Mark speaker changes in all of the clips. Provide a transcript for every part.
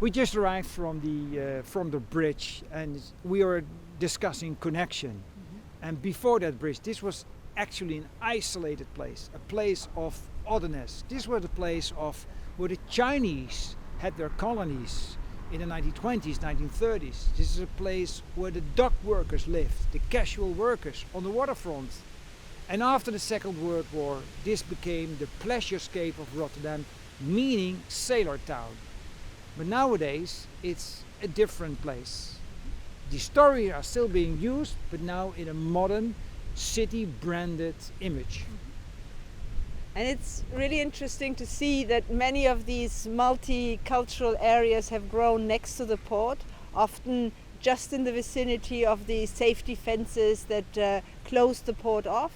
Speaker 1: We just arrived from the bridge, and we are discussing connection. Mm-hmm. And before that bridge, this was actually an isolated place, a place of otherness. This was the place of where the Chinese had their colonies in the 1920s, 1930s. This is a place where the dock workers lived, the casual workers on the waterfront. And after the Second World War, this became the pleasurescape of Rotterdam, meaning sailor town. But nowadays, it's a different place. The stories are still being used, but now in a modern, city-branded image.
Speaker 2: And it's really interesting to see that many of these multicultural areas have grown next to the port, often just in the vicinity of the safety fences that close the port off.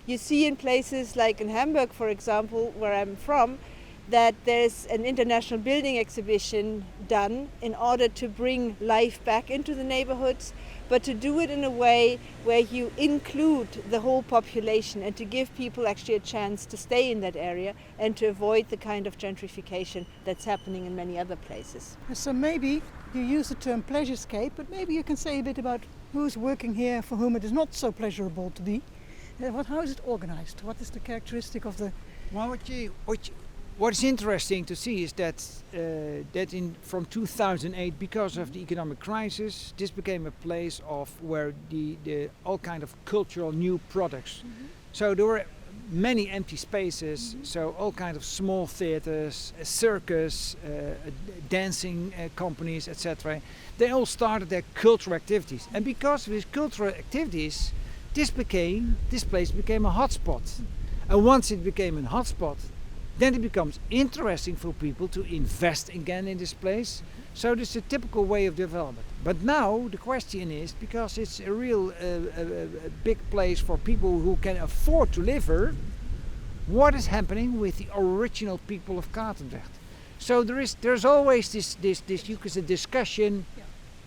Speaker 2: You see in places like in Hamburg, for example, where I'm from, that there's an international building exhibition done in order to bring life back into the neighborhoods, but to do it in a way where you include the whole population and to give people actually a chance to stay in that area and to avoid the kind of gentrification that's happening in many other places.
Speaker 3: So maybe you use the term pleasurescape, but maybe you can say a bit about who's working here for whom it is not so pleasurable to be. How is it organized? What is the characteristic of the...
Speaker 1: Well, what is interesting to see is that from 2008, because of the economic crisis, this became a place of where the all kind of cultural new products. Mm-hmm. So there were many empty spaces. Mm-hmm. So all kind of small theaters, a circus, dancing companies, etc. They all started their cultural activities, and because of these cultural activities, this place became a hotspot. Mm-hmm. And once it became a hotspot, then it becomes interesting for people to invest again in this place. So this is a typical way of development. But now the question is, because it's a real a big place for people who can afford to live here, what is happening with the original people of Katendrecht? So there's always this you could say discussion.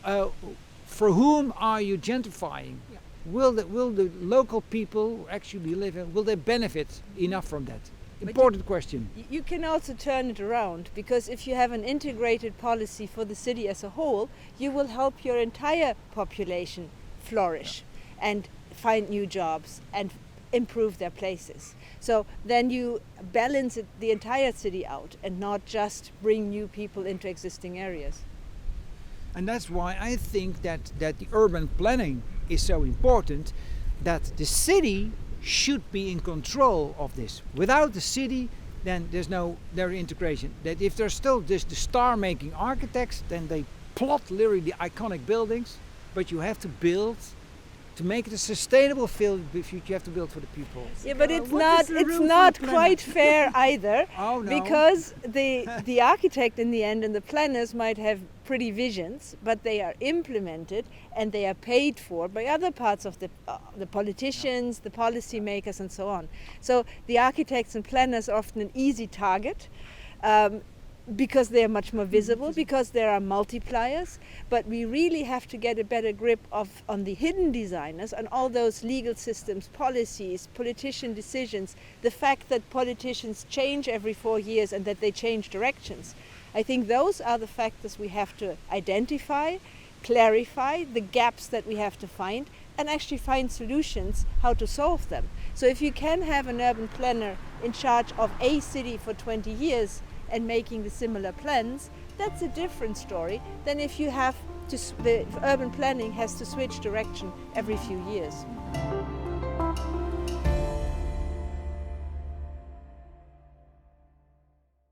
Speaker 1: For whom are you gentrifying? Yeah. Will the local people actually live in? Will they benefit enough from that? Important question.
Speaker 2: You can also turn it around, because if you have an integrated policy for the city as a whole, you will help your entire population flourish and find new jobs and improve their places. So then you balance the entire city out and not just bring new people into existing areas.
Speaker 1: And that's why I think that the urban planning is so important, that the city should be in control of this. Without the city, then there's no integration. That if there's still the star-making architects, then they plot literally the iconic buildings, but you have to build to make it a sustainable future. You have to build for the people.
Speaker 2: Yeah, but it's not quite fair either.
Speaker 1: Oh, no.
Speaker 2: Because the architect in the end and the planners might have pretty visions, but they are implemented and they are paid for by other parts of the politicians, the policymakers, and so on. So the architects and planners are often an easy target. Because they are much more visible, because there are multipliers, but we really have to get a better grip on the hidden designers, on all those legal systems, policies, politician decisions, the fact that politicians change every 4 years and that they change directions. I think those are the factors we have to identify, clarify, the gaps that we have to find, and actually find solutions how to solve them. So if you can have an urban planner in charge of a city for 20 years, and making the similar plans, that's a different story than if you have to, the urban planning has to switch direction every few years.